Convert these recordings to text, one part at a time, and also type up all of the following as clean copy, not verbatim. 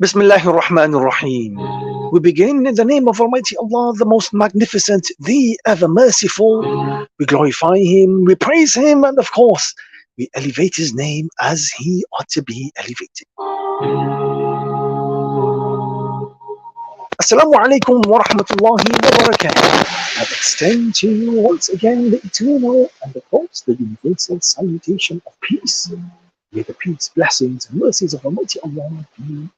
Bismillahir Rahmanir Rahim. We begin in the name of Almighty Allah, the most magnificent, the ever merciful. We glorify Him, we praise Him, and of course, we elevate His name as He ought to be elevated. Assalamu alaikum wa rahmatullahi wa barakatuh. I extend to you once again the eternal and of course the universal salutation of peace. May the peace, blessings, and mercies of Almighty Allah be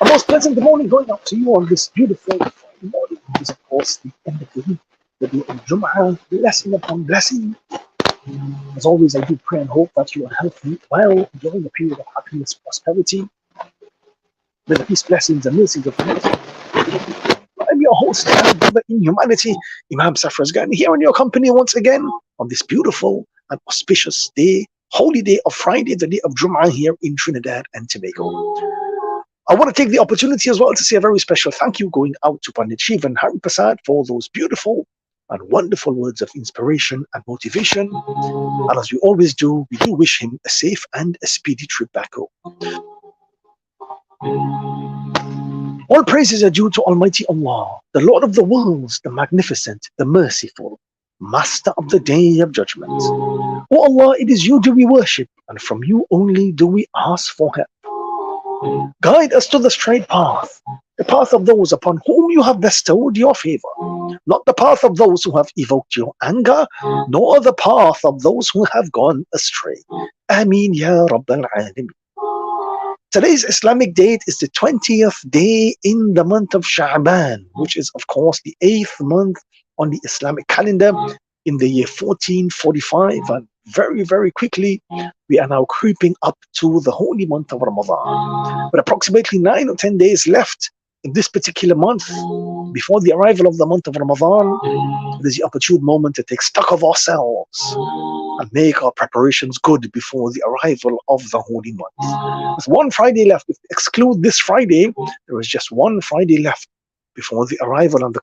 a most pleasant morning going out to you on this beautiful Friday morning. It is, of course, the end of the week, the day of Jum'ah, blessing upon blessing. As always, I do pray and hope that you are healthy, well, enjoying a period of happiness, prosperity. May the peace, blessings, and mercies of Allah. I'm your host and brother in humanity, Imam Safraz Ghan, here in your company once again on this beautiful and auspicious day, holy day of Friday, the day of Jum'ah here in Trinidad and Tobago. I want to take the opportunity as well to say a very special thank you going out to Pandit Shivan Hari Prasad for those beautiful and wonderful words of inspiration and motivation. And as we always do, we do wish him a safe and a speedy trip back home. All praises are due to Almighty Allah, the Lord of the worlds, the magnificent, the merciful, Master of the Day of Judgment. O Allah, it is you do we worship, and from you only do we ask for help. Guide us to the straight path, the path of those upon whom you have bestowed your favor, not the path of those who have evoked your anger, nor the path of those who have gone astray. Ameen ya Rabbal Alameen. Today's Islamic date is the 20th day in the month of Sha'ban, which is of course the 8th month on the Islamic calendar in the year 1445, and very, very quickly we are now creeping up to the holy month of Ramadan. With approximately 9 or 10 days left in this particular month before the arrival of the month of Ramadan, it is the opportune moment to take stock of ourselves and make our preparations good before the arrival of the holy month. With one Friday left, if we exclude this Friday, there is just one Friday left before the arrival and the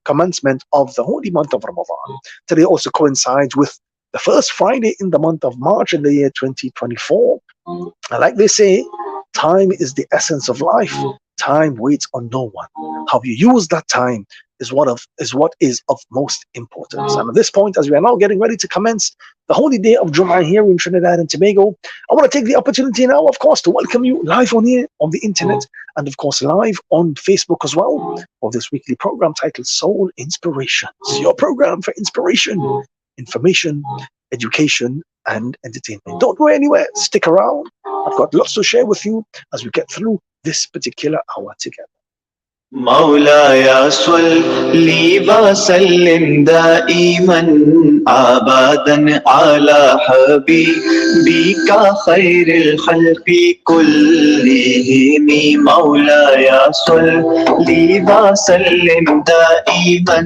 commencement of the holy month of Ramadan. Today also coincides with the first Friday in the month of March in the year 2024. And like they say, time is the essence of life. Time waits on no one. How you use that time is what is of most importance. And at this point, as we are now getting ready to commence the holy day of Jum'ah here in Trinidad and Tobago, I want to take the opportunity now, of course, to welcome you live on here on the internet and of course live on Facebook as well for this weekly program titled Soul Inspirations, your program for inspiration, information, education, and entertainment. Don't go anywhere, stick around. I've got lots to share with you as we get through this particular hour together. مولاي صل وسلم دائما ابدا على حبيبك خير الخلق كلهم. مولاي صل وسلم دائما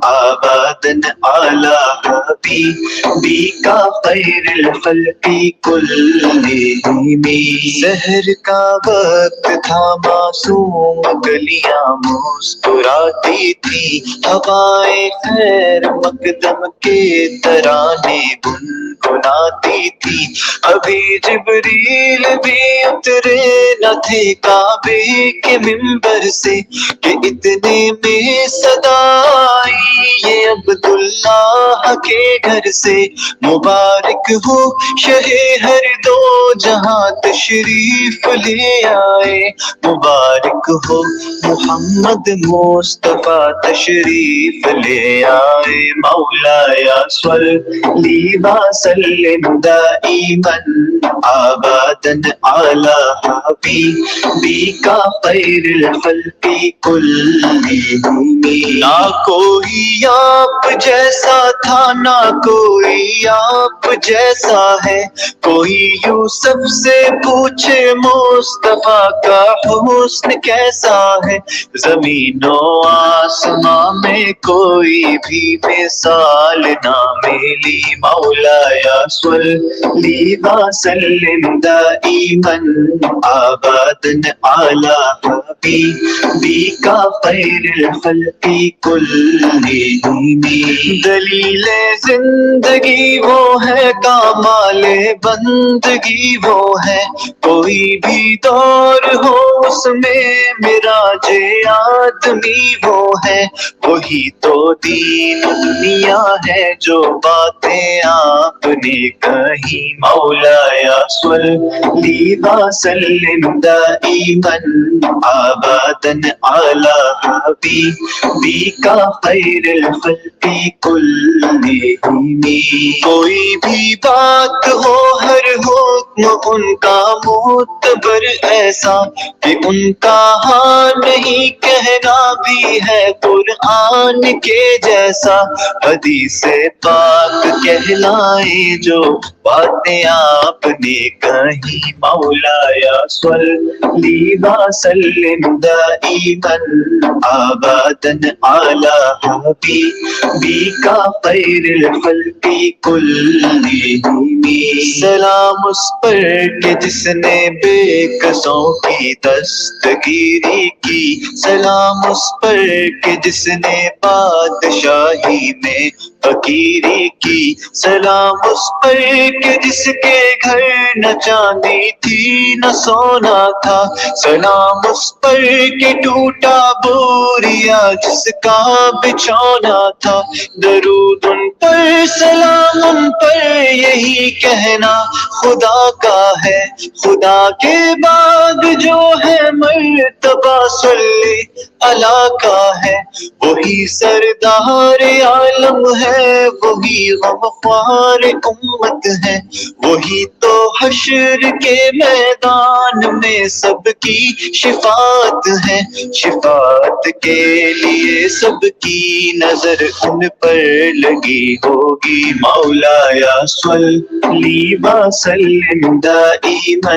ابدا على حبيبك خير الخلق كلهم. سحر کا وقت تھا معصوم گلیاں मुस्कुराती थी, हवाएं खैर मकदम के तराने गुनगुनाती थी. अभी जिब्रील भी उतरे न थे काबे के मिंबर से कि इतने में सदा आई ये अब्दुल्लाह के घर से. मुबारक हो शहे हर दो जहां तशरीफ ले आए, मुबारक हो मोहम्मद मुस्तफा तशरीफ ले आए. मौलाया सल्ली व सल्लिम दाइमन अबदन अला हबीबिका खैरिल खल्क़ि कुल्लिहिम. ना कोई आप जैसा था, ना कोई आप जैसा है, कोई यूसुफ से पूछे मुस्तफा का हुस्न कैसा है. जमीनो आसमां में कोई भी मिसाल ناملی مولایا صلی وسلم دائما ابدا علی حبیبک خیر الخلق کلہم. دلیل زندگی وہ ہے، کمال بندگی وہ ہے، کوئی بھی دور ہو اس میں معراج آدمی وہ ہے. وہی تو دین دنیا ہے جو باتیں آپ نے کہی. مولایا صلی وسلم دائما ابدا علی حبیبک خیر الخلق کلہم. کوئی بھی بات ہو، ہر حکم ان کا معتبر ایسا کہ ان کا ہاں نہیں کہنا بھی ہے قرآن کے جیسا. حدیث پاک کہلائے جو باتیں آپ نے کہی. مولایا صلی وسلم دائما ابدا علی حبیبک خیر الخلق کلہم. سلام اس پر کہ جس نے بے کسوں کی دستگیری کی، سلام اس پر کہ جس نے بادشاہی میں فقیری کی، سلام اس پر کہ جس کے گھر نہ چاندی تھی نہ سونا تھا، سلام اس پر کہ ٹوٹا بوریا جس کا بچھونا تھا. درود ان پر، سلام ان پر، یہی کہنا خدا کا ہے. خدا کے بعد جو ہے مرتبہ صلی اللہ کا ہے. وہی سردار عالم ہے، وہی غمخوار امت ہے. وہی تو حشر کے میدان میں سب کی شفاعت ہے. شفاعت کے لیے سب کی نظر ان پر لگی ہوگی. مولایا صلی وسلم دائما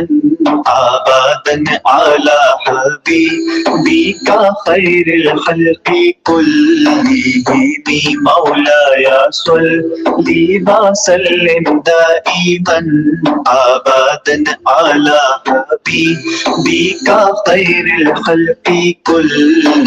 ابدا علی حبیبک خیر الخلق کلہم. مولایا صلی وسلم دائما ابدا علی حبیبک خیر الخلق کلہم.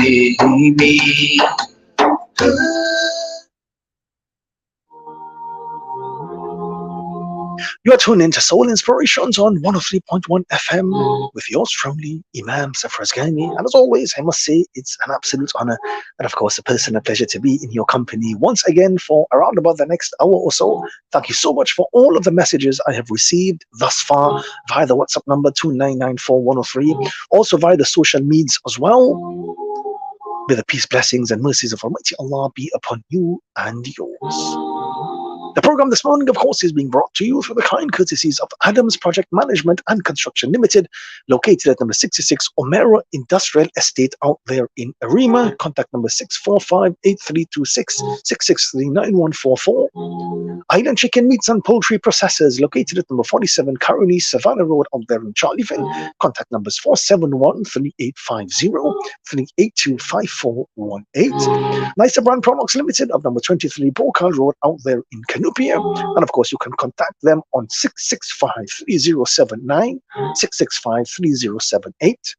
You are tuned into Soul Inspirations on 103.1 FM with yours truly, Imam Safar Asghani. And as always, I must say it's an absolute honor and, of course, a personal pleasure to be in your company once again for around about the next hour or so. Thank you so much for all of the messages I have received thus far via the WhatsApp number 2994103, also via the social medias as well. May the peace, blessings, and mercies of Almighty Allah be upon you and yours. The program this morning, of course, is being brought to you through the kind courtesies of Adams Project Management and Construction Limited, located at number 66 Omera Industrial Estate out there in Arima. Contact number 645-8326 663-9144. Island Chicken Meats and Poultry Processors, located at number 47 Caroline Savannah Road out there in Charleville. Contact numbers 471-3850 382-5418. Nicer Brand Products Limited of number 23 Brocal Road out there in Canupia. And of course, you can contact them on 665-3079, 665-3078.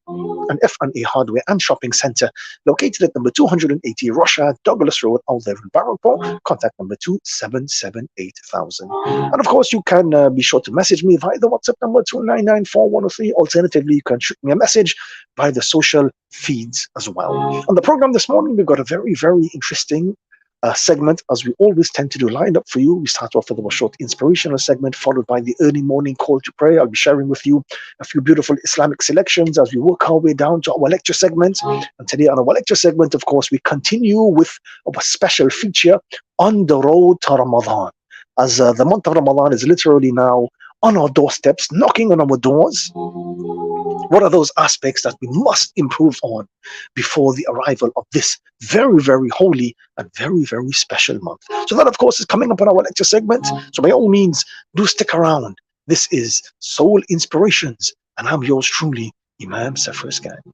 And F&A Hardware and Shopping Center, located at number 280 Russia Douglas Road out there in Barrow. Contact number 2778000. And of course, you can be sure to message me via the WhatsApp number 2994103. Alternatively, you can shoot me a message via the social feeds as well. On the program this morning, we've got a very, very interesting segment, as we always tend to do, lined up for you. We start off with a short inspirational segment, followed by the early morning call to prayer. I'll be sharing with you a few beautiful Islamic selections as we work our way down to our lecture segment. And today on our lecture segment, of course, we continue with our special feature, On the Road to Ramadan. As the month of Ramadan is literally now on our doorsteps, knocking on our doors. What are those aspects that we must improve on before the arrival of this very, very holy and very, very special month? So that, of course, is coming up on our lecture segment. So by all means, do stick around. This is Soul Inspirations, and I'm yours truly, Imam Safar Asghani.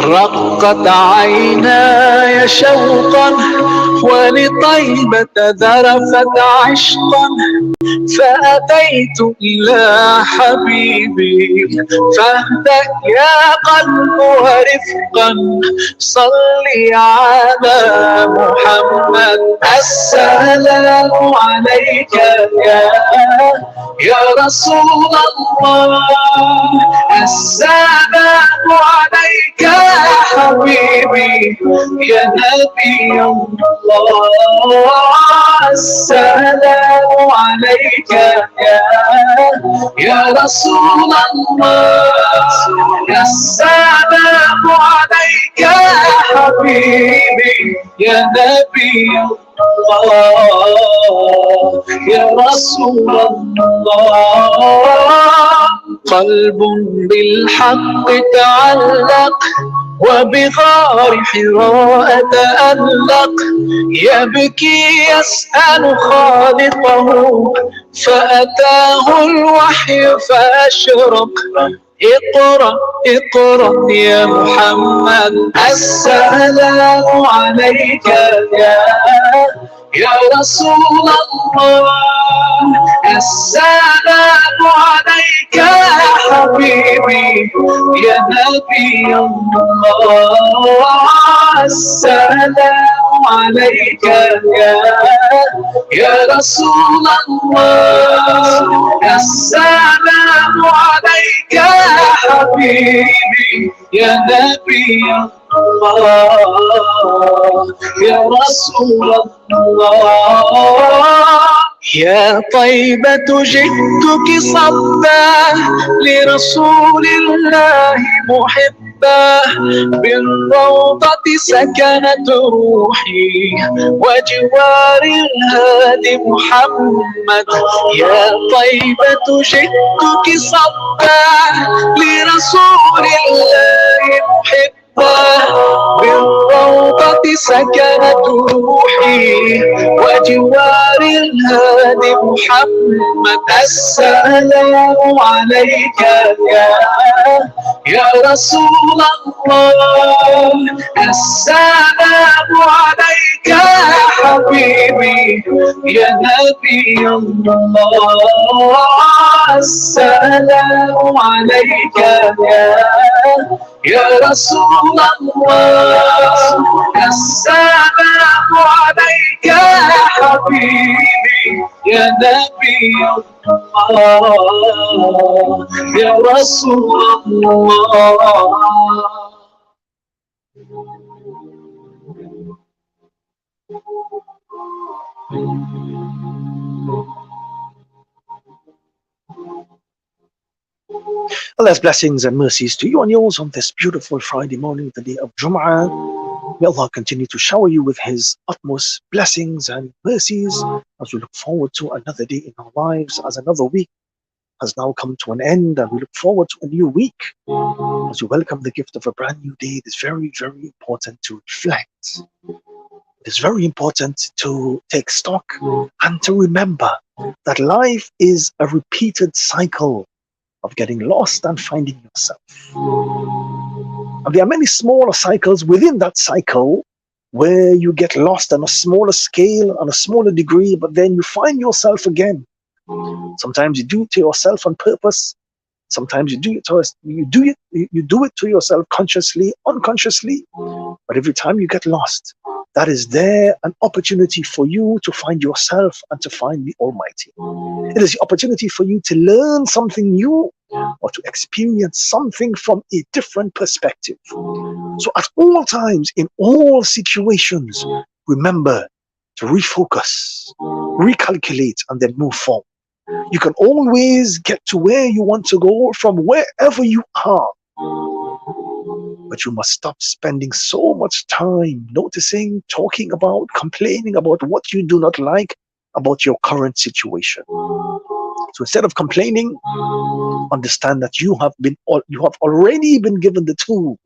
رقت عيناي شوقا ولطيبة ذرفت عشقا فأتيت إلى حبيبي فاهدأ يا قلب ورفقا صلي على محمد. السلام عليك يا رسول الله، السلام عليك يا حبيبي يا نبي الله، السلام عليك يا رسول الله، السلام عليك يا حبيبي يا نبي الله يا رسول الله. قلب بالحق تعلق وبغار حراء تألق يبكي يسأل خالقه فأتاه الوحي فأشرق. اقرأ اقرأ يا محمد. السلام عليك يا رسول الله، السلام عليك يا حبيبي يا نبي الله، السلام عليك يا رسول الله، السلام عليك يا حبيبي يا نبي الله يا رسول الله. يا طيبة جئتك صبا لرسول الله محبا بالروضة سكنت روحي وجوار الهادي محمد. يا طيبة جئتك صبا لرسول الله محبا بالروضة سكنت روحي وجوار الهادي محمد. السلام عليك يا رسول الله، السلام عليك يا حبيبي يا نبي الله، السلام عليك يا رسول الله، السلام عليك يا حبيبي يا نبي الله يا رسول الله. Allah's blessings and mercies to you and yours on this beautiful Friday morning, the day of Jum'ah. May Allah continue to shower you with His utmost blessings and mercies as we look forward to another day in our lives, as another week has now come to an end, and we look forward to a new week. As we welcome the gift of a brand new day, it is very, very important to reflect. It is very important to take stock and to remember that life is a repeated cycle of getting lost and finding yourself. And there are many smaller cycles within that cycle where you get lost on a smaller scale, on a smaller degree, but then you find yourself again. Sometimes you do it to yourself on purpose. Sometimes you do it to yourself consciously, unconsciously. But every time you get lost, that is there an opportunity for you to find yourself and to find the Almighty. It is the opportunity for you to learn something new or to experience something from a different perspective. So at all times, in all situations, remember to refocus, recalculate, and then move forward. You can always get to where you want to go from wherever you are. But you must stop spending so much time noticing, talking about, complaining about what you do not like about your current situation. So instead of complaining, understand that you have already been given the tools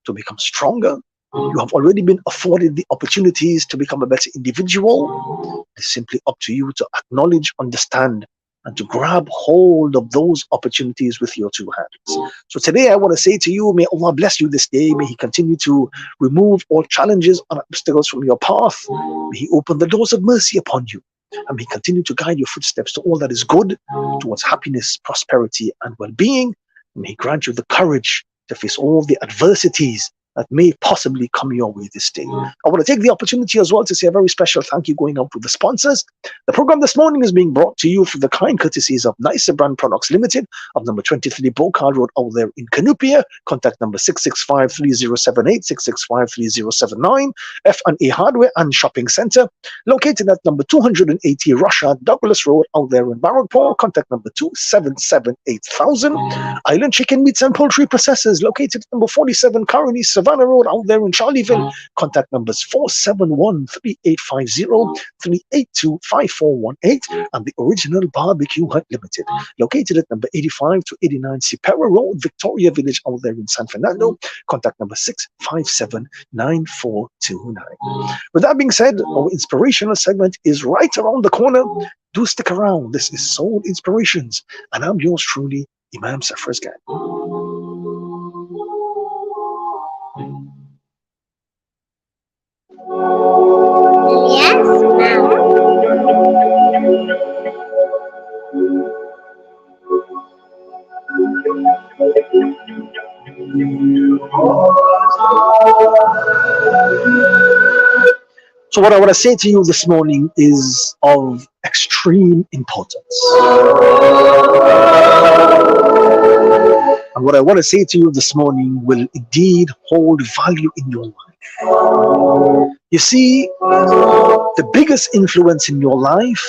to become stronger. You have already been afforded the opportunities to become a better individual. It's simply up to you to acknowledge, understand, and to grab hold of those opportunities with your two hands. So today I want to say to you, may Allah bless you this day. May He continue to remove all challenges and obstacles from your path. May He open the doors of mercy upon you. And may He continue to guide your footsteps to all that is good, towards happiness, prosperity, and well-being. May He grant you the courage to face all the adversities that may possibly come your way this day. I want to take the opportunity as well to say a very special thank you going out to the sponsors. The program this morning is being brought to you through the kind courtesies of Nicer Brand Products Limited of number 23 Bokar Road out there in Canupia. Contact number 665-3078, 665-3079. F&A Hardware and Shopping Center, located at number 280 Rashad Douglas Road out there in Barrackpore. Contact number 277-8000. Island Chicken Meats and Poultry Processors, located at number 47 Caroni Savannah Road out there in Charleville. Contact numbers 471-3850, 382-5418, and the Original Barbecue Hut Limited, located at number 85 to 89 Sipera Road, Victoria Village out there in San Fernando. Contact number 657-9429. With that being said, our inspirational segment is right around the corner. Do stick around. This is Soul Inspirations, and I'm yours truly, Imam Safra's Gang. Yes, ma'am. So what I want to say to you this morning is of extreme importance. And what I want to say to you this morning will indeed hold value in your life. You see, the biggest influence in your life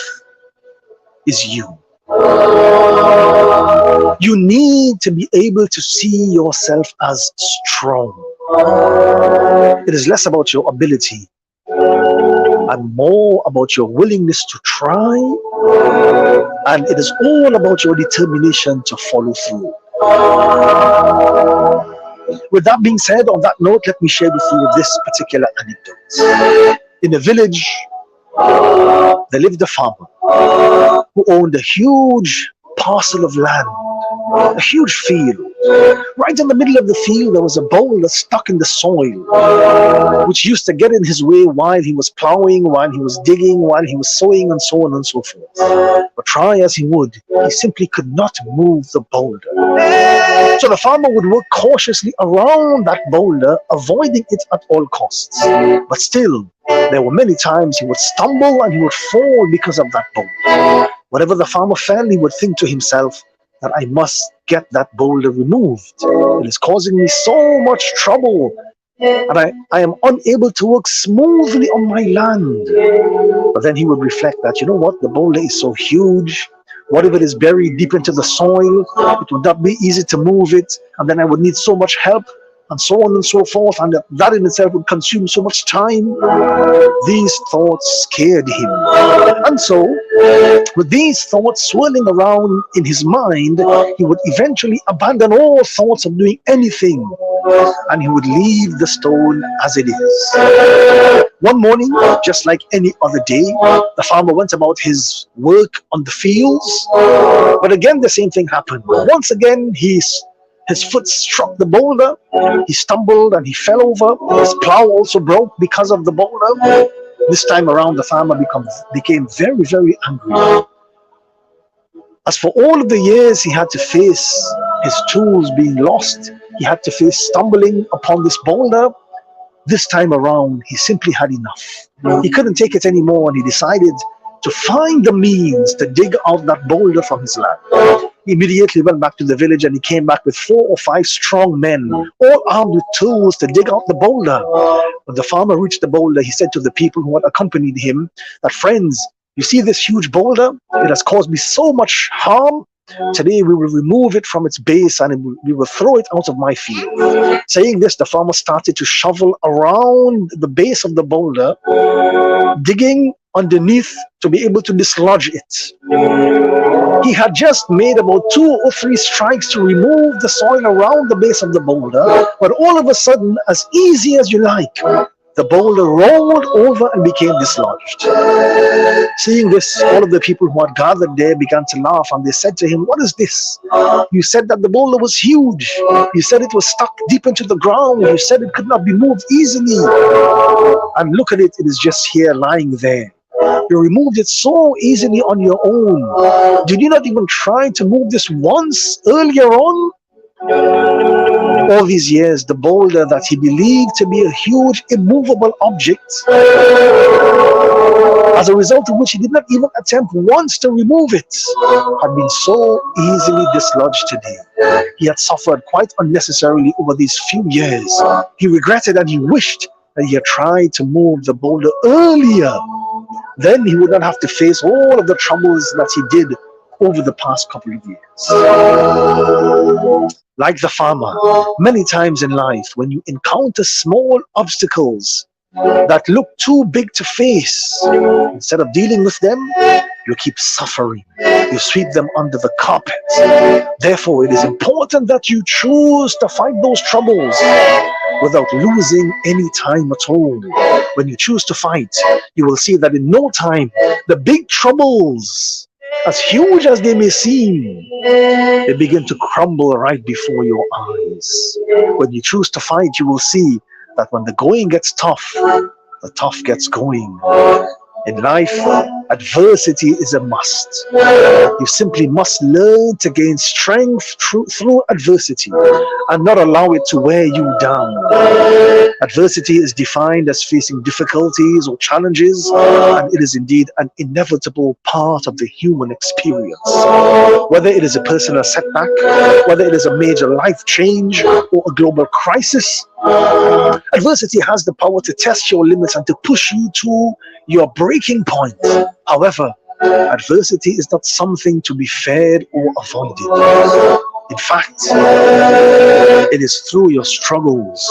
is you. You need to be able to see yourself as strong. It is less about your ability and more about your willingness to try, and it is all about your determination to follow through. With that being said, on that note, let me share with you this particular anecdote. In a village, there lived a farmer who owned a huge parcel of land, a huge field. Right in the middle of the field, there was a boulder stuck in the soil, which used to get in his way while he was plowing, while he was digging, while he was sowing, and so on and so forth. But try as he would, he simply could not move the boulder. So the farmer would work cautiously around that boulder, avoiding it at all costs. But still, there were many times he would stumble and he would fall because of that boulder. Whatever the farmer felt, he would think to himself that I must get that boulder removed. It is causing me so much trouble, and I am unable to work smoothly on my land. But then he would reflect that, you know what, the boulder is so huge. What if it is buried deep into the soil? It would not be easy to move it, and then I would need so much help, and so on and so forth, and that in itself would consume so much time. These thoughts scared him, and so with these thoughts swirling around in his mind, he would eventually abandon all thoughts of doing anything, and he would leave the stone as it is. One morning, just like any other day, the farmer went about his work on the fields, but again the same thing happened. Once again, his foot struck the boulder, he stumbled and he fell over. His plow also broke because of the boulder. This time around, the farmer became very, very angry. As for all of the years he had to face his tools being lost, he had to face stumbling upon this boulder, this time around, he simply had enough. He couldn't take it anymore, and he decided to find the means to dig out that boulder from his land. He immediately went back to the village, and he came back with 4 or 5 strong men, all armed with tools to dig out the boulder. When the farmer reached the boulder, he said to the people who had accompanied him that, friends, you see this huge boulder? It has caused me so much harm. Today we will remove it from its base and we will throw it out of my field. Saying this, the farmer started to shovel around the base of the boulder, digging underneath to be able to dislodge it. He had just made about 2 or 3 strikes to remove the soil around the base of the boulder, but all of a sudden, as easy as you like, the boulder rolled over and became dislodged. Seeing this, all of the people who had gathered there began to laugh, and they said to him, "What is this? You said that the boulder was huge. You said it was stuck deep into the ground. You said it could not be moved easily. And look at it, it is just here lying there. You removed it so easily on your own. Did you not even try to move this once earlier on?" All these years, the boulder that he believed to be a huge, immovable object, as a result of which he did not even attempt once to remove it, had been so easily dislodged today. He had suffered quite unnecessarily over these few years. He regretted and he wished that he had tried to move the boulder earlier. Then he would not have to face all of the troubles that he did over the past couple of years. Like the farmer, many times in life, when you encounter small obstacles that look too big to face, instead of dealing with them, you keep suffering. You sweep them under the carpet. Therefore, it is important that you choose to fight those troubles without losing any time at all. When you choose to fight, you will see that in no time, the big troubles, as huge as they may seem, they begin to crumble right before your eyes. When you choose to fight, you will see that when the going gets tough, the tough gets going. In life, adversity is a must. You simply must learn to gain strength through adversity and not allow it to wear you down. Adversity is defined as facing difficulties or challenges, and it is indeed an inevitable part of the human experience. Whether it is a personal setback, whether it is a major life change or a global crisis, adversity has the power to test your limits and to push you to your breaking point. However, adversity is not something to be feared or avoided. In fact, it is through your struggles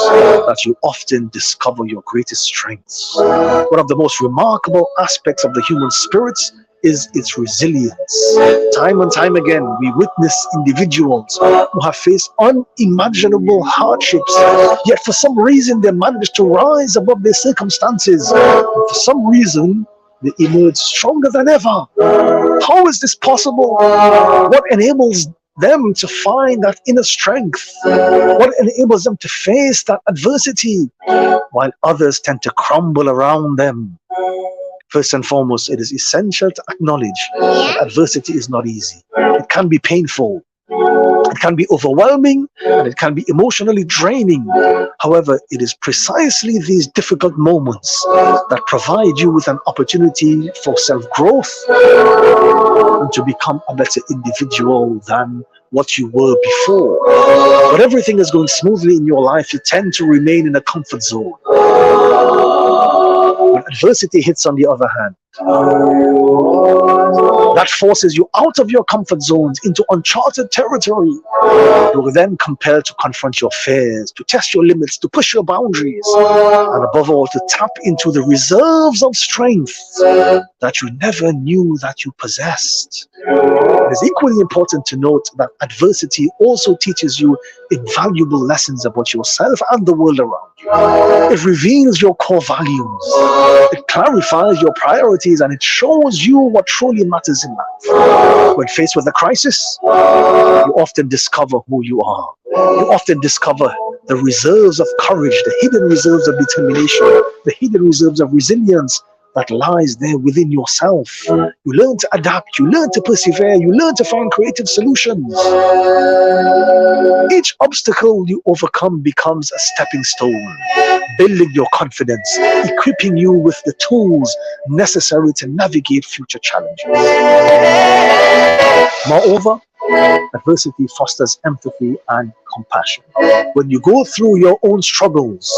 that you often discover your greatest strengths. One of the most remarkable aspects of the human spirit is its resilience. Time and time again, we witness individuals who have faced unimaginable hardships, yet for some reason they managed to rise above their circumstances. And for some reason, they emerge stronger than ever. How is this possible? What enables them to find that inner strength? What enables them to face that adversity while others tend to crumble around them? First and foremost, it is essential to acknowledge that adversity is not easy. It can be painful, it can be overwhelming, and it can be emotionally draining. However, it is precisely these difficult moments that provide you with an opportunity for self-growth and to become a better individual than what you were before. When everything is going smoothly in your life, you tend to remain in a comfort zone. When adversity hits, on the other hand, that forces you out of your comfort zones into uncharted territory. You are then compelled to confront your fears, to test your limits, to push your boundaries, and above all, to tap into the reserves of strength that you never knew that you possessed. It is equally important to note that adversity also teaches you invaluable lessons about yourself and the world around you. It reveals your core values, it clarifies your priorities, and it shows you what truly matters in life. When faced with a crisis, you often discover who you are. You often discover the reserves of courage, the hidden reserves of determination, the hidden reserves of resilience that lies there within yourself. You learn to adapt, you learn to persevere, you learn to find creative solutions. Each obstacle you overcome becomes a stepping stone, building your confidence, equipping you with the tools necessary to navigate future challenges. Moreover, adversity fosters empathy and compassion. When you go through your own struggles,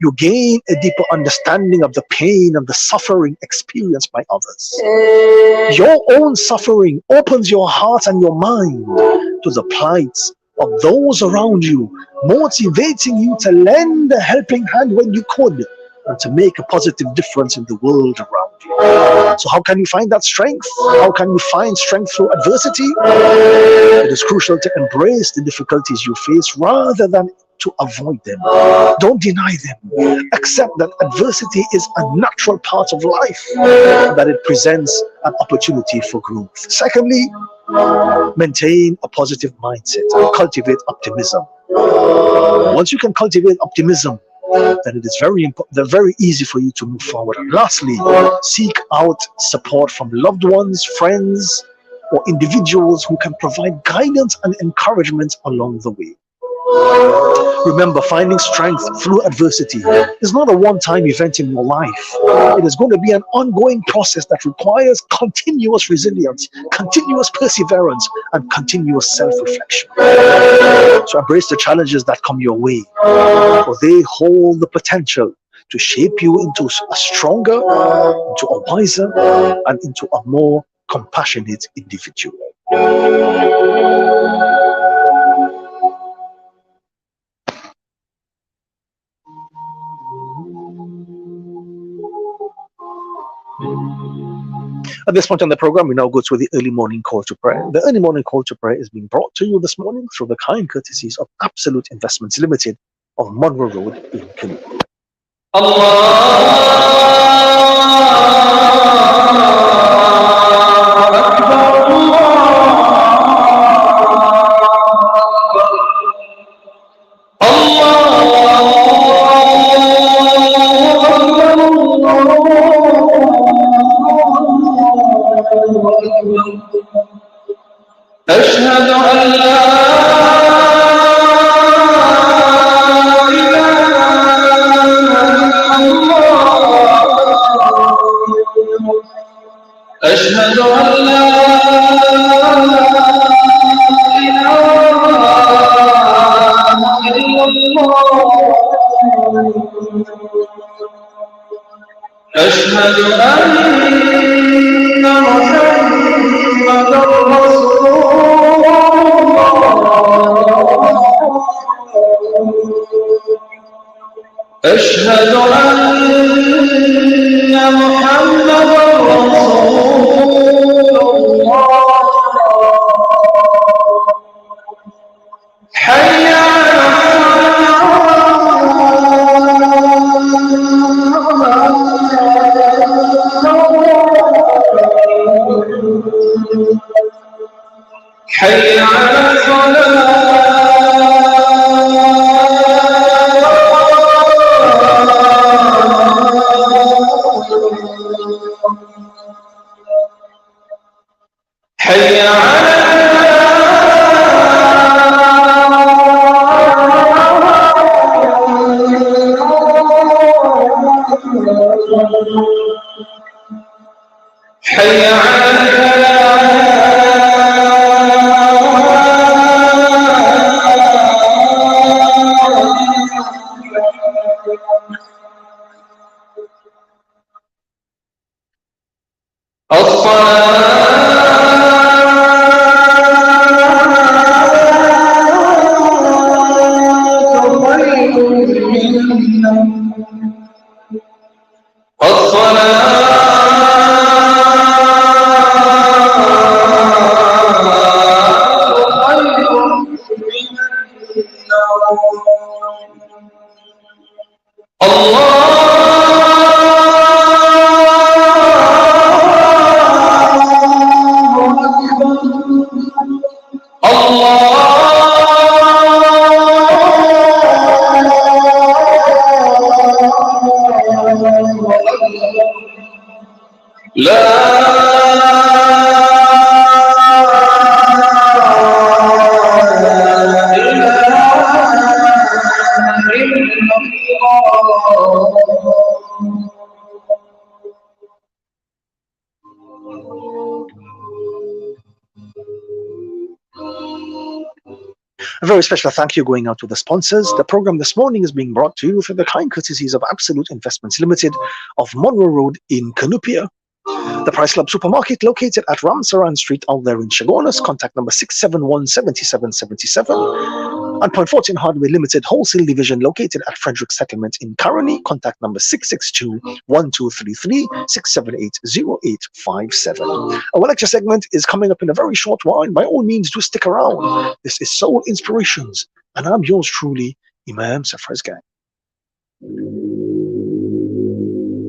you gain a deeper understanding of the pain and the suffering experienced by others. Your own suffering opens your heart and your mind to the plight of those around you, motivating you to lend a helping hand when you could and to make a positive difference in the world around you. So how can you find that strength? How can you find strength through adversity? It is crucial to embrace the difficulties you face rather than to avoid them. Don't deny them. Accept that adversity is a natural part of life, that it presents an opportunity for growth. Secondly, maintain a positive mindset and cultivate optimism. Once you can cultivate optimism, then it is very easy for you to move forward. And lastly, seek out support from loved ones, friends, or individuals who can provide guidance and encouragement along the way. Remember, finding strength through adversity is not a one-time event in your life. It is going to be an ongoing process that requires continuous resilience, continuous perseverance, and continuous self-reflection. So embrace the challenges that come your way, for they hold the potential to shape you into a stronger, into a wiser, and into a more compassionate individual. At this point on the program, we now go to the early morning call to prayer. The early morning call to prayer is being brought to you this morning through the kind courtesies of Absolute Investments Limited of Monroe Road in Canada. أشهد أن لا أشهد أن لا إله إلا الله أشهد أن محمدا رسول أشهد أن محمدا رسول الله حي على حي على الصلاة حي على حي على A very special thank you going out to the sponsors. The program this morning is being brought to you through the kind courtesies of Absolute Investments Limited of Monroe Road in Canupia. The Price Club Supermarket, located at Ramsaran Street, out there in Chagonas. Contact number 671-7777. And Point 14 Hardware Limited Wholesale Division, located at Frederick Settlement in Caroni. Contact number 662-1233-678-0857. Our lecture segment is coming up in a very short while. By all means, do stick around. This is Soul Inspirations, and I'm yours truly, Imam Safraz Gang.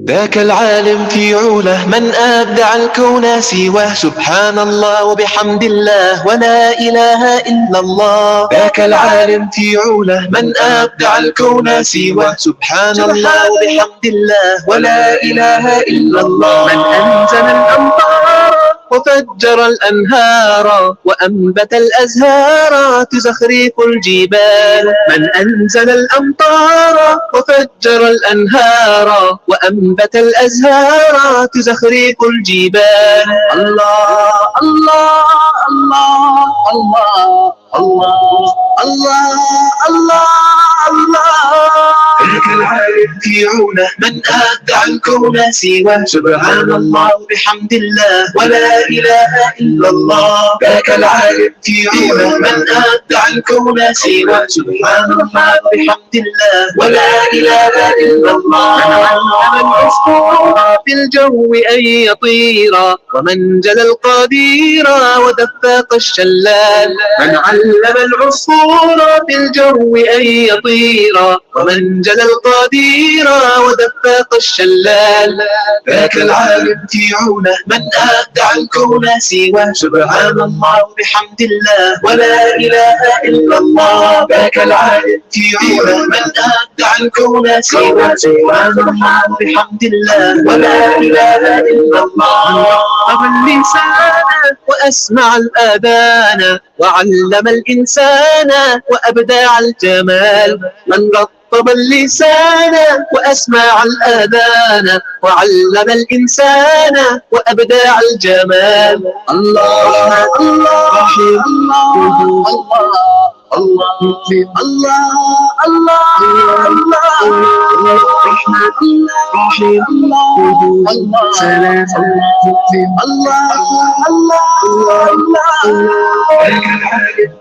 ذاك العالم في عوله من أبدع الكون سواه سبحان الله وبحمد الله ولا إله إلا الله. ذاك العالم في عوله من أبدع الكون سواه سبحان الله وبحمد الله ولا إله إلا الله. من أنزل الأمطار وفجر الأنهار وأنبت الأزهار تزخرف الجبال. من أنزل الأمطار وفجر الأنهار وأنبت الأزهار تزخرف الجبال. الله الله الله الله الله الله الله الله. ذاك العالم في عونه من أبدع الكون سواه سبحان الله وبحمد الله ولا إله إلا الله. ذاك العالم في عونه من أبدع الكون سواه سبحان الله وبحمد الله ولا إله إلا الله. من علم العصفور في الجو أن يطير ومن جل القدير ودفق الشلال. من علم العصفور في الجو أن يطير ومن جل القدير ودفق الشلال. ذاك العالم في عونه من أبدع الكون سواه سبحان الله وبحمد الله ولا إله إلا الله. ذاك العالم في عونه من أبدع الكون سواه سبحان الله وبحمد الله ولا إله إلا الله. رب اللسان وأسمع الآذان وعلم الإنسان وأبدع الجمال. من رطب اللسان وأسمع الآذان وعلم الإنسان وأبدع الجمال. الله الله الله الله الله الله الله رحمة رحيم الله سلام الله الله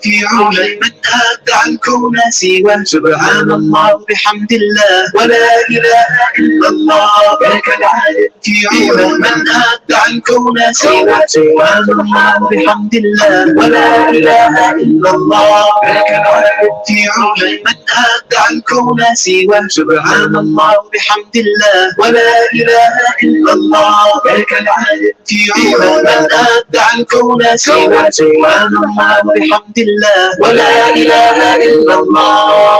في عونه من أبدع الكون سواه سبحان الله وبحمد الله ولا إله إلا الله. ذاك العالم في عونه من أبدع الكون سواه سبحان الله وبحمد الله ولا إله إلا الله. ذاك العالم في عونه من أبدع الكون سواه سبحان الله وبحمد الله ولا إله إلا الله. ذاك العالم في عونه من أبدع الكون سواه سبحان الله وبحمد الله ولا إله إلا الله.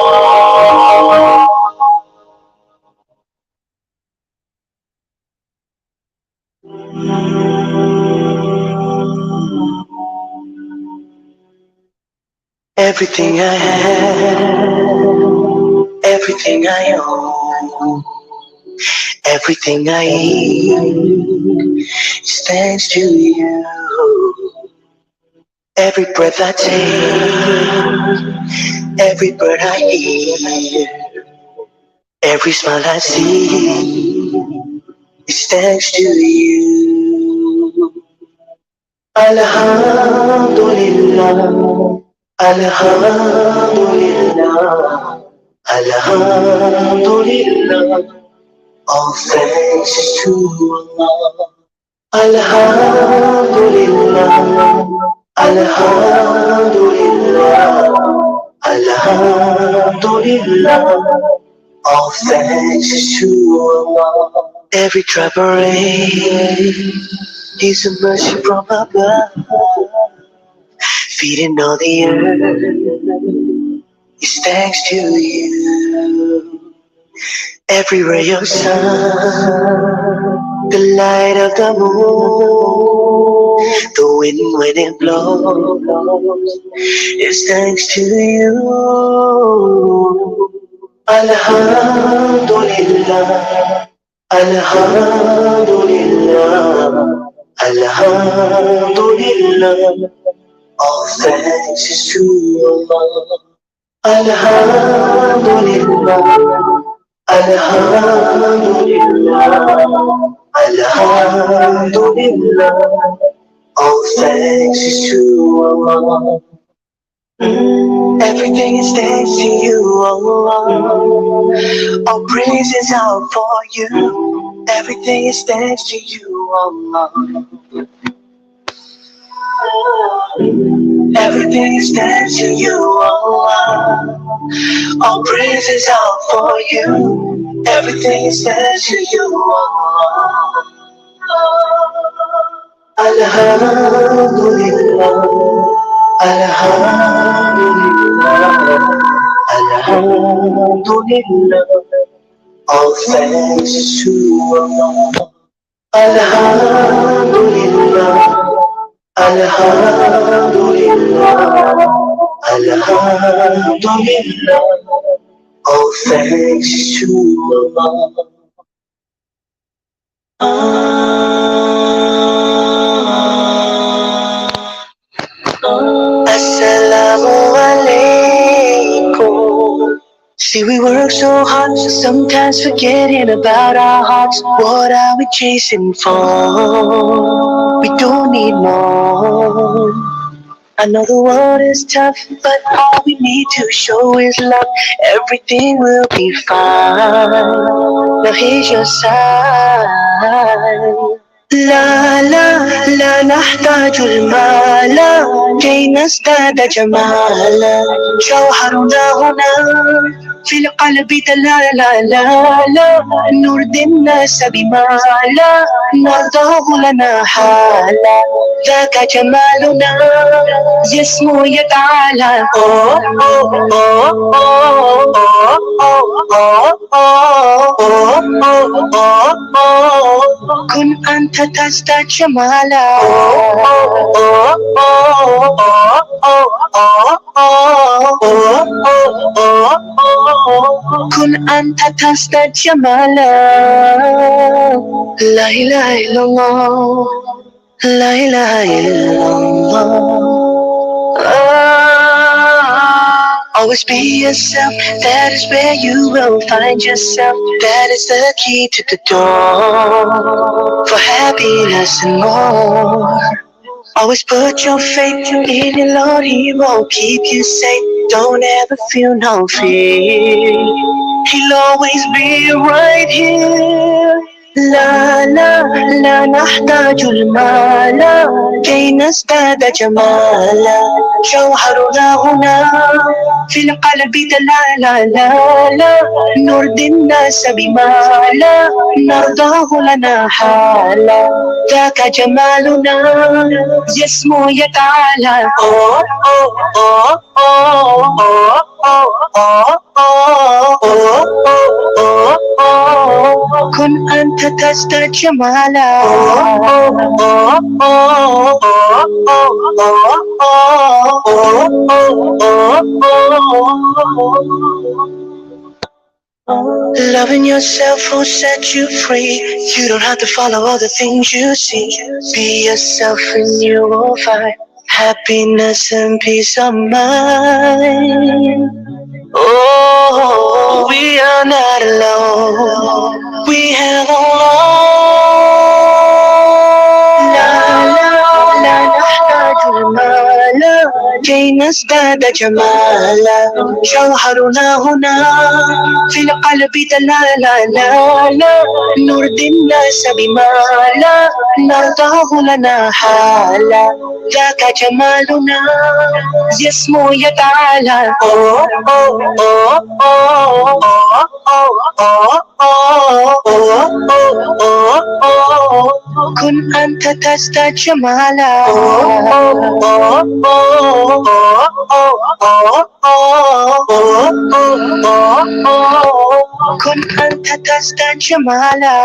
Everything I have, everything I own, everything I eat is thanks to you. Every breath I take, every bird I hear, every smile I see is thanks to you. Alhamdulillah, Alhamdulillah, Alhamdulillah. All thanks to Allah. Alhamdulillah, Alhamdulillah, Alhamdulillah. All thanks to Allah. Every drop of rain is a mercy from above. Feeding all the earth is thanks to you. Every ray of sun, the light of the moon, the wind when it blows is thanks to you. Alhamdulillah, Alhamdulillah, Alhamdulillah. All thanks is to Allah. Alhamdulillah, Alhamdulillah, Alhamdulillah, all thanks is to Allah. Everything is thanks to you, Allah. All praises are for you. Everything is thanks to you, Allah. Everything is thanks to you, Allah. All praises are for you. Everything is thanks to you, Allah. Alhamdulillah, Alhamdulillah, Alhamdulillah. All thanks to Allah. Alhamdulillah, Alhamdulillah, Alhamdulillah. All thanks to Allah. Assalamu alaikum. See, we work so hard, sometimes forgetting about our hearts. What are we chasing for? We don't need more. I know the world is tough, but all we need to show is love. Everything will be fine. Now here's your sign. لا لا لا نحتاج المال كي نزداد جمالا. جوهرنا هنا في القلب دلالا. لا لا نرضي الناس بما لا نرضاه لنا حالا. ذاك جمالنا يسمو يتعالى. كن أنت تزداد جمالا. كن أنت تزداد جمالا. لا إله إلا الله، لا إله إلا الله. Always be yourself, that is where you will find yourself. That is the key to the door for happiness and more. Always put your faith in your Lord, He will keep you safe. Don't ever feel no fear, He'll always be right here. لا لا لا نحتاج المال كي نزداد جمالا. جوهرنا هنا في القلب دلالا. لا لا نرضي الناس بما لا نرضاه لنا حالا. ذاك جمالنا يسمو يتعالى. كن أنت تزداد جمالا. Loving yourself will set you free. You don't have to follow all the things you see. Be yourself and you will find happiness and peace of mind. Oh, we are not alone. We have Allah. La la la نحتاج المال كي نزداد جمالا. جوهرنا هنا في القلب دلالا. لا لا نرضي الناس بما لا نرضاه لنا حالا. ذاك جمالنا يسمو يتعالى. كن أنت تزداد جمالا. كن أنت تزداد جمالا.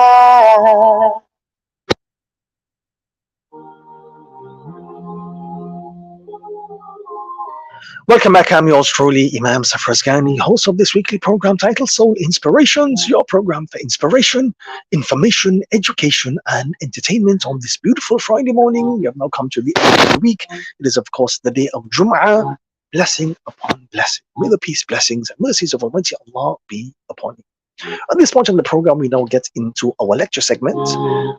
Welcome back. I'm yours truly, Imam Safraz Ghani, host of this weekly program titled Soul Inspirations, your program for inspiration, information, education, and entertainment on this beautiful Friday morning. We have now come to the end of the week. It is, of course, the day of Jum'ah, blessing upon blessing. May the peace, blessings, and mercies of Almighty Allah be upon you. At this point in the program, we now get into our lecture segment.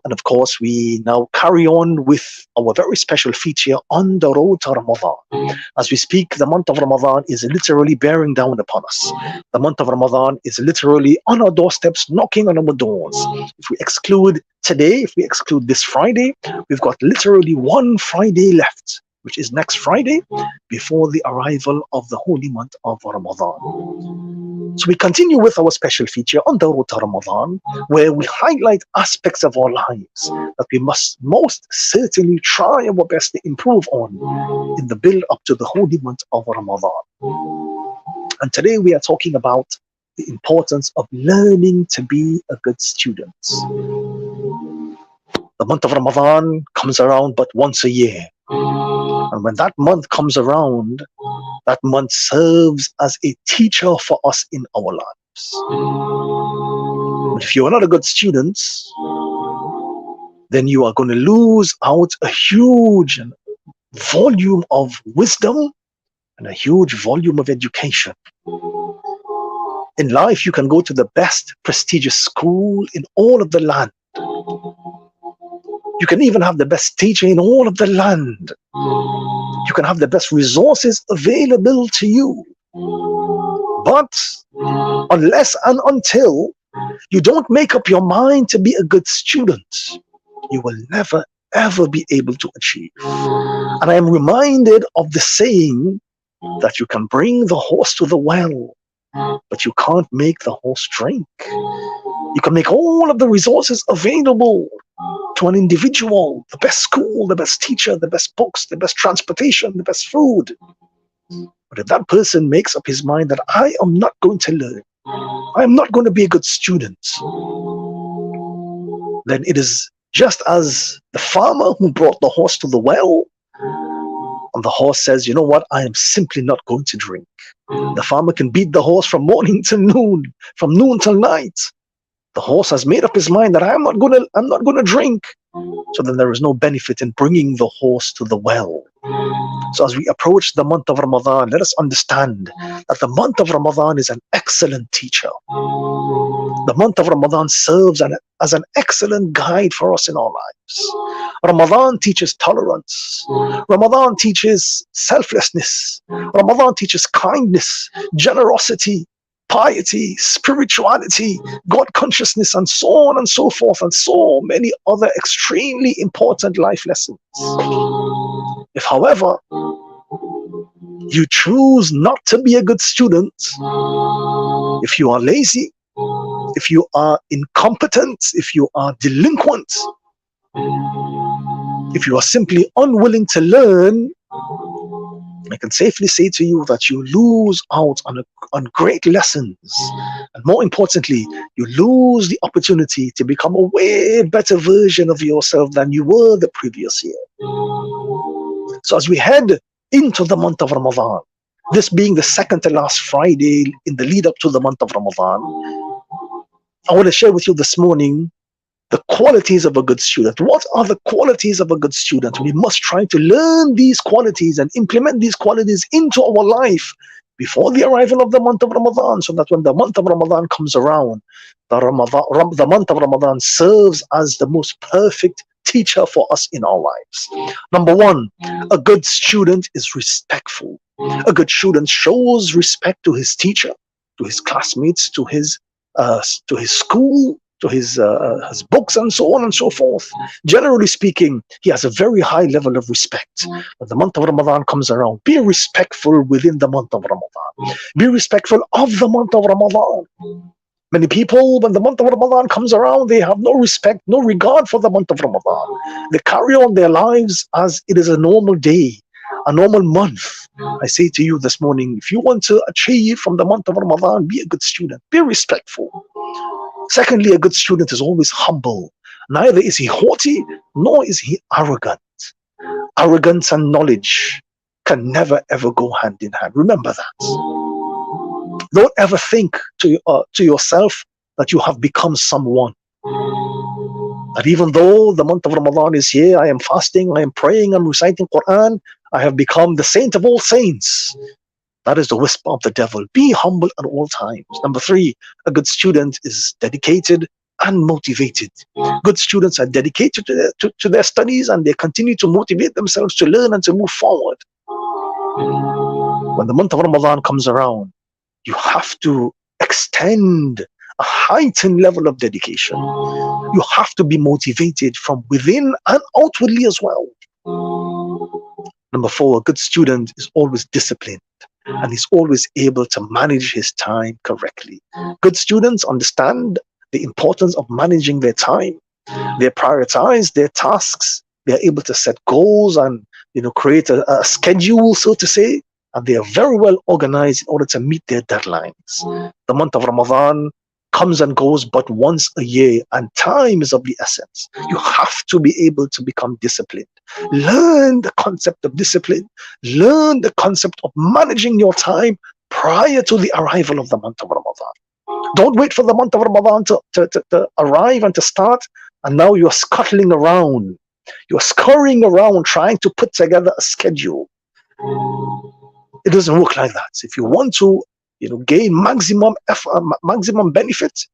And of course, we now carry on with our very special feature on the road to Ramadan. As we speak, the month of Ramadan is literally bearing down upon us. The month of Ramadan is literally on our doorsteps, knocking on our doors. If we exclude today, if we exclude this Friday, we've got literally one Friday left, which is next Friday, before the arrival of the holy month of Ramadan. So we continue with our special feature on the road to Ramadan, where we highlight aspects of our lives that we must most certainly try our best to improve on in the build up to the holy month of Ramadan. And today we are talking about the importance of learning to be a good student. The month of Ramadan comes around but once a year. And when that month comes around, that month serves as a teacher for us in our lives. But if you are not a good student, then you are going to lose out a huge volume of wisdom and a huge volume of education. In life, you can go to the best prestigious school in all of the land. You can even have the best teacher in all of the land. You can have the best resources available to you. But unless and until you don't make up your mind to be a good student, you will never ever be able to achieve. And I am reminded of the saying that you can bring the horse to the well, but you can't make the horse drink. You can make all of the resources available to an individual, the best school, the best teacher, the best books, the best transportation, the best food. But if that person makes up his mind that I am not going to learn, I am not going to be a good student, then it is just as the farmer who brought the horse to the well, and the horse says, you know what, I am simply not going to drink. The farmer can beat the horse from morning to noon, from noon till night. The horse has made up his mind that I'm not going to drink. So then there is no benefit in bringing the horse to the well. So as we approach the month of Ramadan, let us understand that the month of Ramadan is an excellent teacher. The month of Ramadan serves as an excellent guide for us in our lives. Ramadan teaches tolerance. Ramadan teaches selflessness. Ramadan teaches kindness, generosity, piety, spirituality, God consciousness, and so on and so forth, and so many other extremely important life lessons. If, however, you choose not to be a good student, if you are lazy, if you are incompetent, if you are delinquent, if you are simply unwilling to learn, I can safely say to you that you lose out on great lessons. And more importantly, you lose the opportunity to become a way better version of yourself than you were the previous year. So as we head into the month of Ramadan, this being the second to last Friday in the lead up to the month of Ramadan, I want to share with you this morning the qualities of a good student. What are the qualities of a good student? We must try to learn these qualities and implement these qualities into our life before the arrival of the month of Ramadan, so that when the month of Ramadan comes around, the month of Ramadan serves as the most perfect teacher for us in our lives. Number one, a good student is respectful. A good student shows respect to his teacher, to his classmates, to his school, to his books, and so on and so forth. Generally speaking, he has a very high level of respect. When the month of Ramadan comes around, be respectful within the month of Ramadan. Be respectful of the month of Ramadan. Many people, when the month of Ramadan comes around, they have no respect, no regard for the month of Ramadan. They carry on their lives as it is a normal day, a normal month. I say to you this morning, if you want to achieve from the month of Ramadan, be a good student, be respectful. Secondly, a good student is always humble. Neither is he haughty, nor is he arrogant. Arrogance and knowledge can never ever go hand in hand. Remember that. Don't ever think to yourself that you have become someone. That even though the month of Ramadan is here, I am fasting, I am praying, I'm reciting Quran, I have become the saint of all saints. That is the whisper of the devil. Be humble at all times. Number 3, a good student is dedicated and motivated. Good students are dedicated to their studies, and they continue to motivate themselves to learn and to move forward. When the month of Ramadan comes around, you have to extend a heightened level of dedication. You have to be motivated from within and outwardly as well. Number 4, a good student is always disciplined and is always able to manage his time correctly. Good students understand the importance of managing their time. They prioritize their tasks. They are able to set goals and create a schedule, so to say, and they are very well organized in order to meet their deadlines. The month of Ramadan comes and goes but once a year, and time is of the essence. You have to be able to become disciplined. Learn the concept of discipline. Learn the concept of managing your time prior to the arrival of the month of Ramadan. Don't wait for the month of Ramadan to arrive and to start, and now you're scuttling around. You're scurrying around trying to put together a schedule. It doesn't work like that. If you want to gain maximum effort, maximum benefit,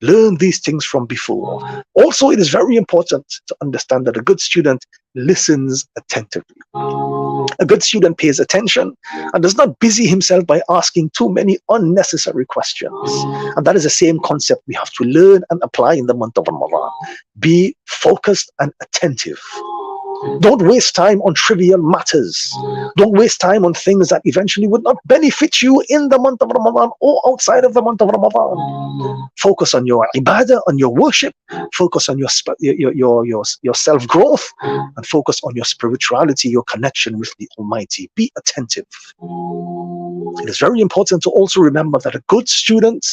learn these things from before. Also, it is very important to understand that a good student listens attentively. A good student pays attention and does not busy himself by asking too many unnecessary questions. And that is the same concept we have to learn and apply in the month of Ramadan. Be focused and attentive. Don't waste time on trivial matters. Don't waste time on things that eventually would not benefit you in the month of Ramadan or outside of the month of Ramadan. Focus on your ibadah, on your worship. Focus on your self-growth, and focus on your spirituality, your connection with the Almighty. Be attentive. It is very important to also remember that a good student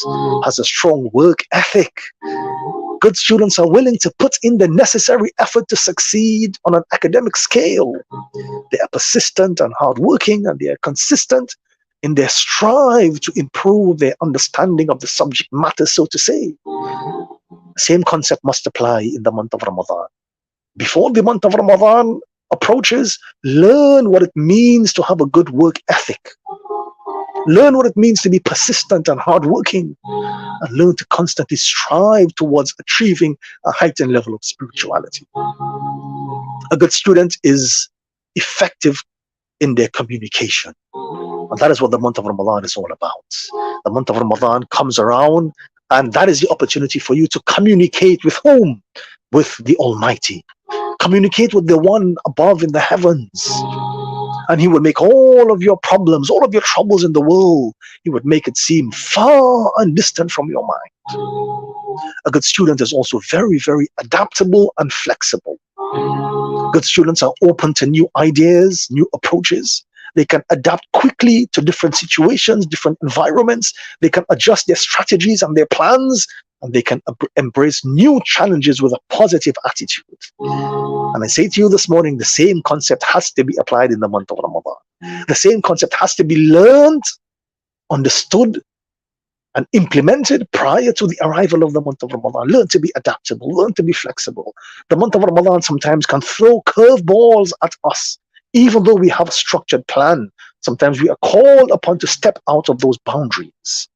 has a strong work ethic. Good students are willing to put in the necessary effort to succeed on an academic scale. They are persistent and hardworking, and they are consistent in their strive to improve their understanding of the subject matter, so to say. Same concept must apply in the month of Ramadan. Before the month of Ramadan approaches, learn what it means to have a good work ethic. Learn what it means to be persistent and hardworking, and learn to constantly strive towards achieving a heightened level of spirituality. A good student is effective in their communication. And that is what the month of Ramadan is all about. The month of Ramadan comes around, and that is the opportunity for you to communicate with whom? With the Almighty. Communicate with the one above in the heavens. And he will make all of your problems, all of your troubles in the world, he would make it seem far and distant from your mind. A good student is also very, very adaptable and flexible. Good students are open to new ideas, new approaches. They can adapt quickly to different situations, different environments. They can adjust their strategies and their plans, and they can embrace new challenges with a positive attitude. And I say to you this morning, the same concept has to be applied in the month of Ramadan. The same concept has to be learned, understood, and implemented prior to the arrival of the month of Ramadan. Learn to be adaptable, learn to be flexible. The month of Ramadan sometimes can throw curveballs at us. Even though we have a structured plan, sometimes we are called upon to step out of those boundaries.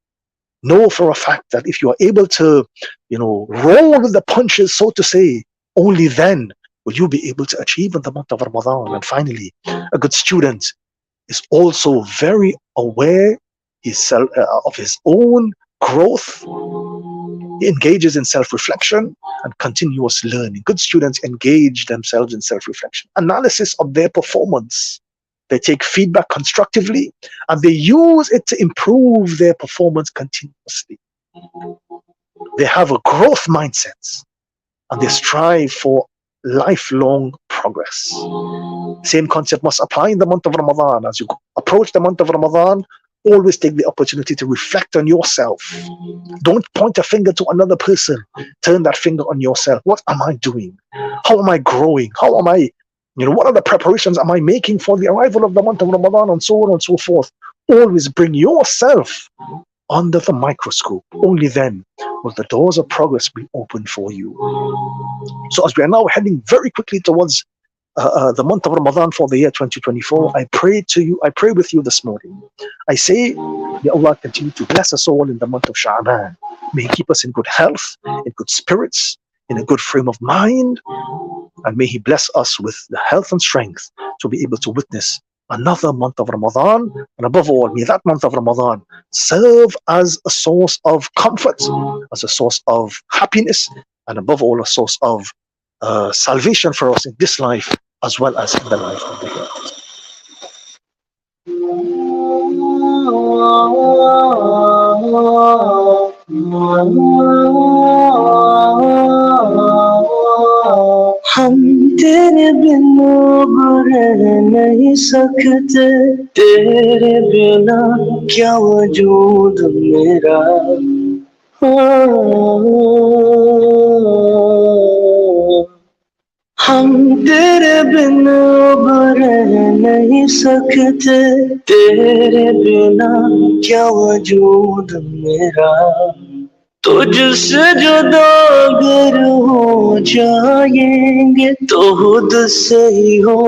Know for a fact that if you are able to, roll with the punches, so to say, only then will you be able to achieve in the month of Ramadan. And finally, a good student is also very aware of his own growth. He engages in self-reflection and continuous learning. Good students engage themselves in self-reflection, analysis of their performance. They take feedback constructively, and they use it to improve their performance continuously. They have a growth mindset, and they strive for lifelong progress. Same concept must apply in the month of Ramadan. As you approach the month of Ramadan, always take the opportunity to reflect on yourself. Don't point a finger to another person. Turn that finger on yourself. What am I doing? How am I growing? How am I, what are the preparations am I making for the arrival of the month of Ramadan, and so on and so forth. Always bring yourself under the microscope. Only then will the doors of progress be open for you. So as we are now heading very quickly towards the month of Ramadan for the year 2024, I pray with you this morning. I say, may Allah continue to bless us all in the month of Sha'ban. May He keep us in good health, in good spirits, in a good frame of mind, and may He bless us with the health and strength to be able to witness another month of Ramadan. And above all, may that month of Ramadan serve as a source of comfort, as a source of happiness, and above all, a source of salvation for us in this life as well as in the life of the hereafter. हम तेरे बिना रह नहीं सकते, तेरे बिना क्या वजूद मेरा। हम तेरे बिना रह नहीं सकते, तेरे बिना क्या वजूद मेरा। तुझसे जुदा अगर हो जाएंगे तो खुद से ही हो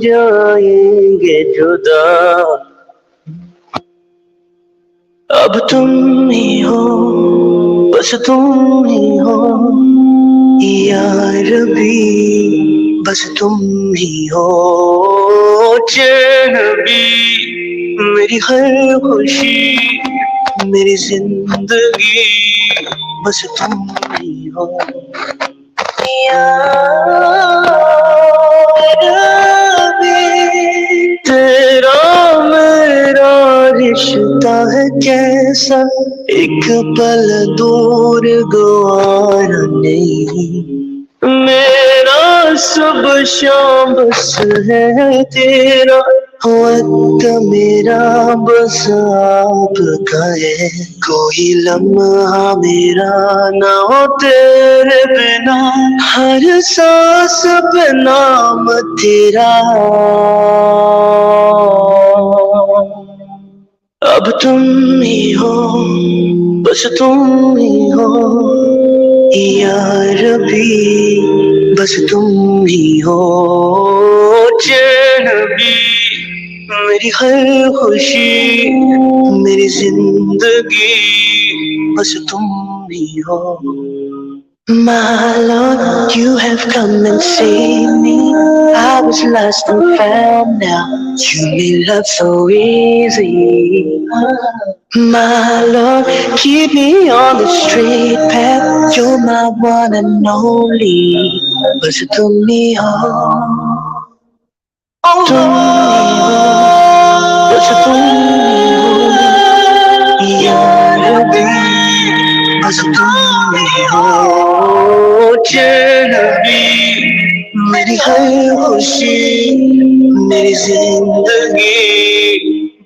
जाएंगे जुदा। अब तुम ही हो, बस तुम ही हो या रबी, बस तुम ही हो। चैन भी मेरी हर खुशी, मेरी जिंदगी, बस तुम ही हो या रबी। तेरा मेरा रिश्ता है कैसा, एक पल दूर गवारा नहीं। मेरा सब शाम बस है तेरा, वक्त मेरा बस आपका है। कोई लम्हा मेरा ना हो तेरे बिना, हर सांस पे नाम तेरा। अब तुम ही हो, बस तुम ही हो या रबी, बस तुम ही हो। चैन भी मेरी हर खुशी, मेरी जिंदगी, बस तुम ही हो। My Lord, you have come and saved me. I was lost and found now. You made love so easy. My Lord, keep me on the straight path. You're my one and only. बस तुम ही हो, तुम ही हो, बस तुम ही हो या रबी, बस तुम ही हो। चैन भी मेरी हर खुशी, मेरी जिंदगी,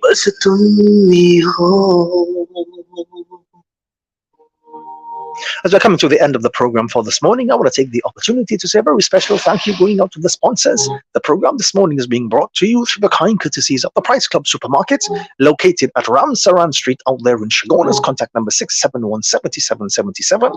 बस तुम ही हो। As we're coming to the end of the program for this morning, I want to take the opportunity to say a very special thank you going out to the sponsors. The program this morning is being brought to you through the kind courtesies of the Price Club Supermarket, located at Ram Saran Street out there in Shagonas. Contact number 671-7777.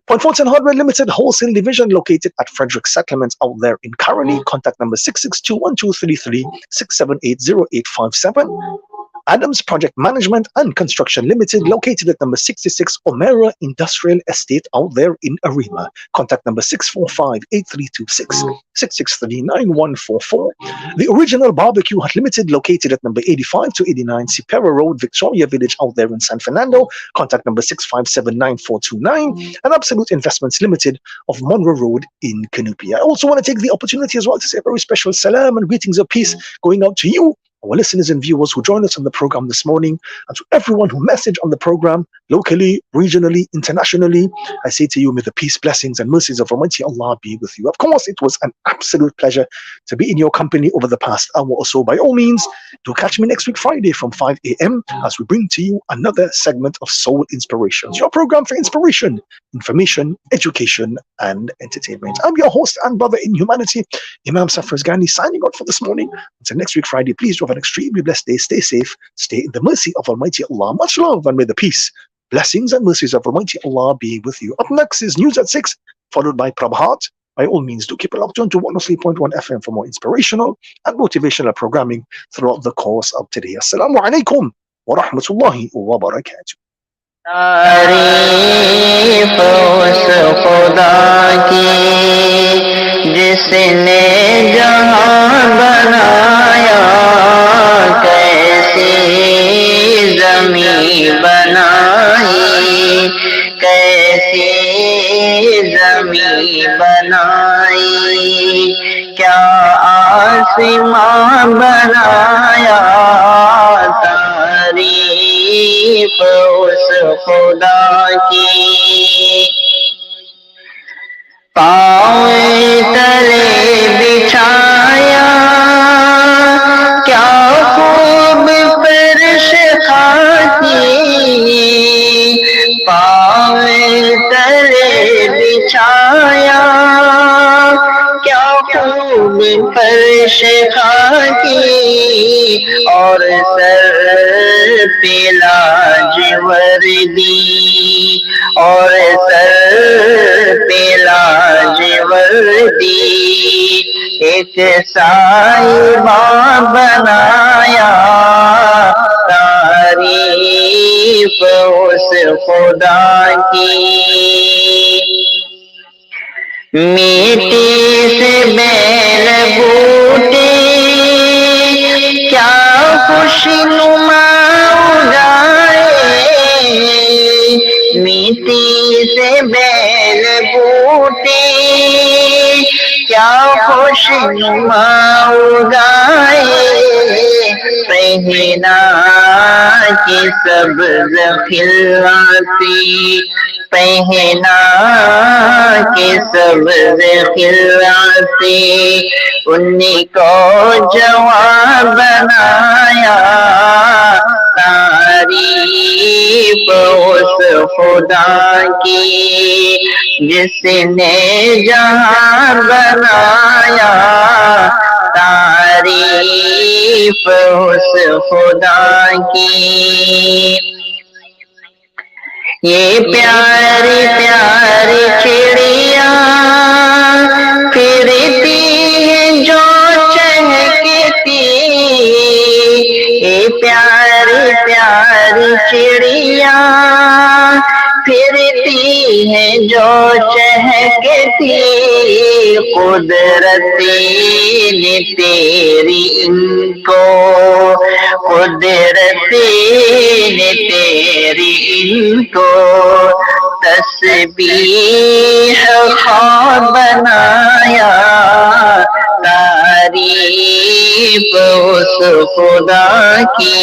Point Fortune Hardware Limited Wholesale Division, located at Frederick Settlements out there in Caroni. Contact number 662-1233, 678-0857. Adams Project Management and Construction Limited, located at number 66 Omera Industrial Estate out there in Arima. Contact number 645-8326, 663-9144. The Original Barbecue Hut Limited, located at number 85 to 89 Sipera Road, Victoria Village out there in San Fernando. Contact number 657-9429. And Absolute Investments Limited of Monroe Road in Canopy. I also want to take the opportunity as well to say a very special salam and greetings of peace going out to you, our listeners and viewers who join us on the program this morning, and to everyone who messaged on the program, locally, regionally, internationally. I say to you, may the peace, blessings, and mercies of Almighty Allah be with you. Of course, it was an absolute pleasure to be in your company over the past hour or so. By all means, do catch me next week, Friday, from 5 a.m. as we bring to you another segment of Soul Inspirations, your program for inspiration, information, education, and entertainment. I'm your host and brother in humanity, Imam Safraz Ghani, signing out for this morning. Until next week, Friday, please do have an extremely blessed day. Stay safe, stay in the mercy of Almighty Allah. Much love, and may the peace, blessings, and mercies of Almighty Allah be with you. Up next is News at 6, followed by Prabhat, By all means, do keep it locked on to 103.1 FM for more inspirational and motivational programming throughout the course of today. Assalamu alaikum wa rahmatullahi wa barakatuh. तारीफ उस खुदा की जिसने जहां बनाया, कैसी ज़मीं बनाई, कैसी ज़मीं बनाई, क्या आसमां बनाया। तारीफ उस खुदा की। पाँव तले बिछाया, क्या खूब फर्श खाकी, पाँव तले बिछाया, क्या खूब फर्श खाकी, और सर पे लाजवर्दी, और सर पे लाजवर्दी, एक साहिबा बनाया। तारीफ उस खुदा की। मिट्टी से बैल बूटे, क्या खुशनुमा उगाए, मिट्टी से बैल बूटे, क्या खुशनुमा उगाए, पहना की सब्ज़ खिलवाती, पहना के सब्ज़ खिलवाते, उन्हीं को जवान बनाया। तारीफ उस खुदा की जिसने जहां बनाया। तारीफ उस खुदा की। ये प्यारी प्यारी चिड़िया फिरती है जो चहकती, ये प्यारी प्यारी चिड़िया फिरती है जो चहकती, कुदरती ने तेरी इनको, कुदरती ने तेरी इनको तस्बीह ख्वाब बनाया। तारीफ उस खुदा की।